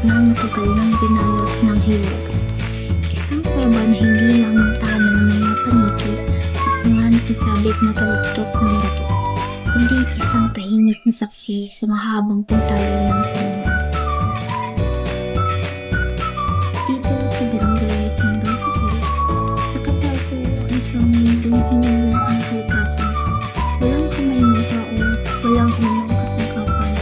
na matagal nang binalot ng hilag. Isang kuweba na hindi lang magtahanan ng mga paniki at mga nakisabit na taluktok ng bato, kundi isang tahimik na saksi sa mahabang pagtalo ng panahon. Dito sa barangay San Rafael, nakatago ang isang mundong hiniwala ang kalikasan. Walang kamay ng tao, walang anumang kasangkapan,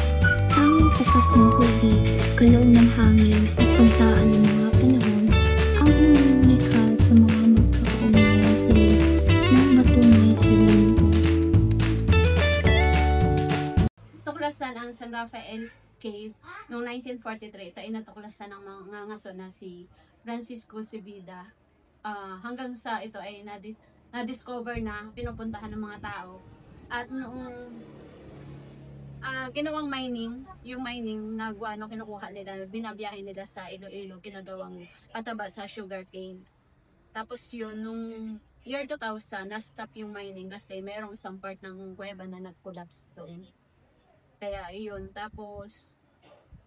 tanging tapat ng huli, galaw ng hangin at pagdaan ng mga panahon ang humumika sa mga magkakaunayang silid ng matunay sa linggo. Tuklasan ang San Rafael Cave noong 1943. Ito ay natuklasan ng mga ngaso na si Francisco Cebida. Hanggang sa ito ay na-discover na pinupuntahan ng mga tao. At noong ginawang mining, yung mining na guano kinukuha nila, binabiyahe nila sa Iloilo, ginagawang pataba sa sugarcane. Tapos yun, nung year 2000, na-stop yung mining kasi merong isang part ng kuweba na nag-collapse doon. Kaya yun, tapos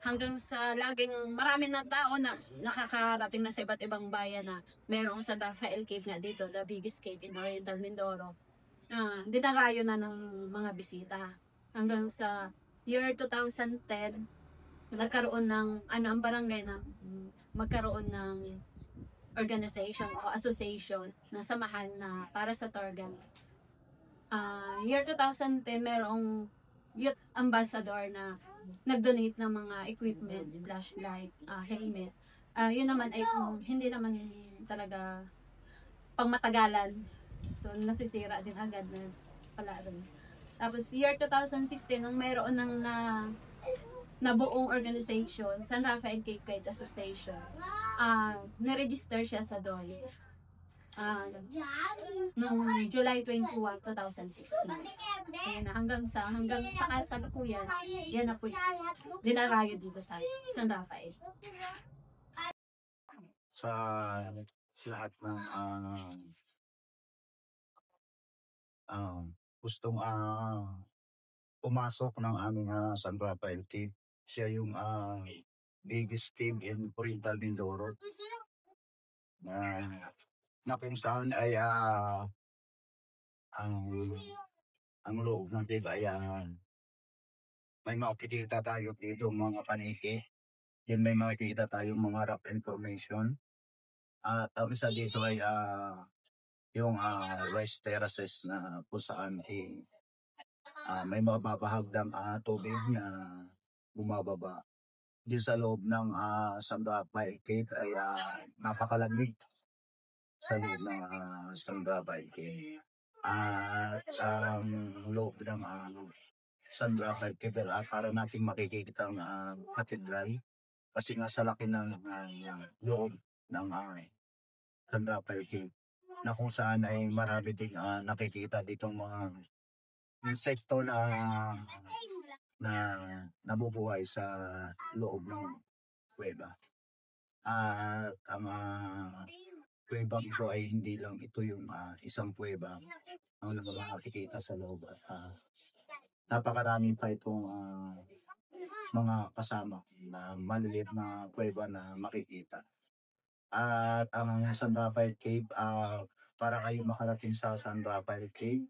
hanggang sa laging marami na tao na nakakarating na sa iba't ibang bayan na merong San Rafael Cave nga dito, the biggest cave in Oriental Mindoro. Dinarayo na ng mga bisita. Hanggang sa year 2010, nagkaroon ng ang barangay na magkaroon ng organization o association na samahan na para sa tour guide. Year 2010, merong youth ambassador na nag-donate ng mga equipment, flashlight, helmet. Yun naman ay hindi naman talaga pangmatagalan. So, nasisira din agad na pala rin. Tapos, year 2016, nung mayroon ng nabuong organization, San Rafael Cave Guides Association, na-register siya sa DOI. Noong July 21, 2016. Ayan na, hanggang sa kasalukuyan, yan na po dinarayo dito sa San Rafael. Sa lahat ng gustong pumasok ng aming San Rafael Cave. Siya yung biggest cave in Oriental Mindoro. Na kung saan ay ang loob ng cave ay may makikita tayo dito mga paniki. Yan may makikita tayo mga rough information. At ang isa dito ay yung rice terraces na kung saan may mababahagdang tubig na bumababa. Diyan sa loob ng San Rafael Cave ay napakalamig sa loob ng San Rafael Cave. At ang loob ng San Rafael Cave para nating makikita ang katedral kasi nga sa laki ng loob ng San Rafael Cave na kung saan ay marami ding nakikita ditong mga insekto na nabubuhay sa loob ng kuweba. At ang kuwebang ito ay hindi lang ito yung isang kuweba ang makikita sa loob. Napakarami pa itong mga kasama na maliliit na kuweba na makikita. At ang San Rafael Cave, para kayo makarating sa San Rafael Cave,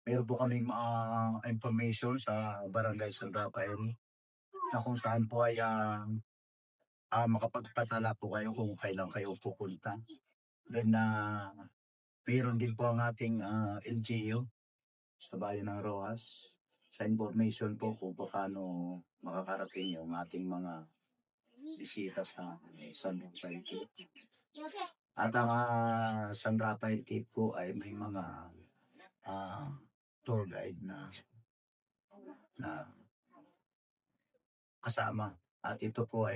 meron po kaming information sa Barangay San Rafael na kung saan po ay makapagpatala po kayo kung kailan kayo pupunta. Then mayroon din po ang ating LGU sa bayan ng Rojas sa information po kung paano makakarating yung ating mga bisita sa San Rafael Cave. At ang San Rafael Cave po ay may mga tour guide na kasama. At ito po ay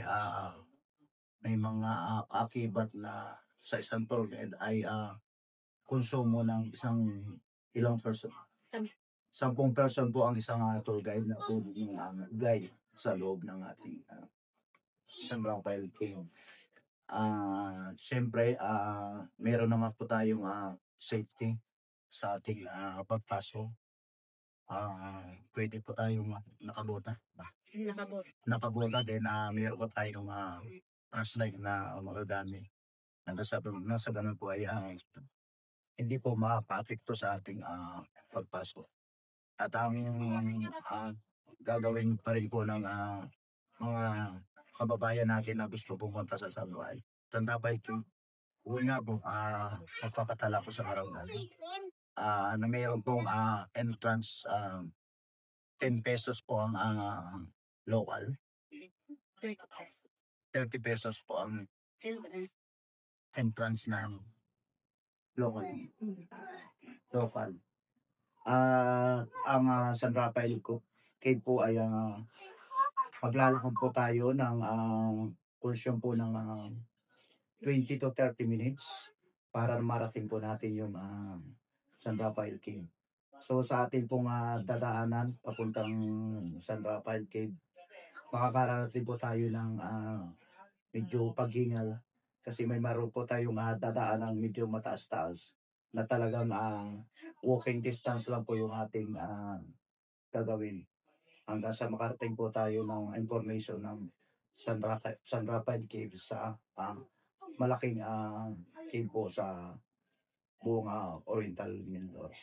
may mga akibat na sa isang tour guide ay konsumo ng ilang person. 10 person po ang isang tour guide na po yung guide sa loob ng ating San Rafael Cave. Siyempre, meron naman po tayong safety sa ating pagpasok. pwede po tayong nakabota. Nakabot. Nakabota din, meron po tayong flashlight na magagamit. Nasa ganun po ay hindi po makaka-apekto sa ating pagpasok. At ang gagawin pa rin po ng mga kababayan natin na gusto pumunta sa San Rafael Quezon, una po, magpapatala ko sa araw na mayroon pong entrance, 10 pesos po ang local, 30 pesos po ang entrance ng local. Ang San Rafael Cave po ay maglalakad po tayo ng portion po ng 20 to 30 minutes para marating po natin yung San Rafael Cave. So sa ating pong dadaanan papuntang San Rafael Cave, makakarating po tayo ng medyo paghingal kasi may maroon po tayong dadaanan medyo mataas-taas na talagang walking distance lang po yung ating gagawin hanggang sa makarating po tayo ng information ng San Rafael Cave sa malaking cave po sa buong Oriental Mindoro.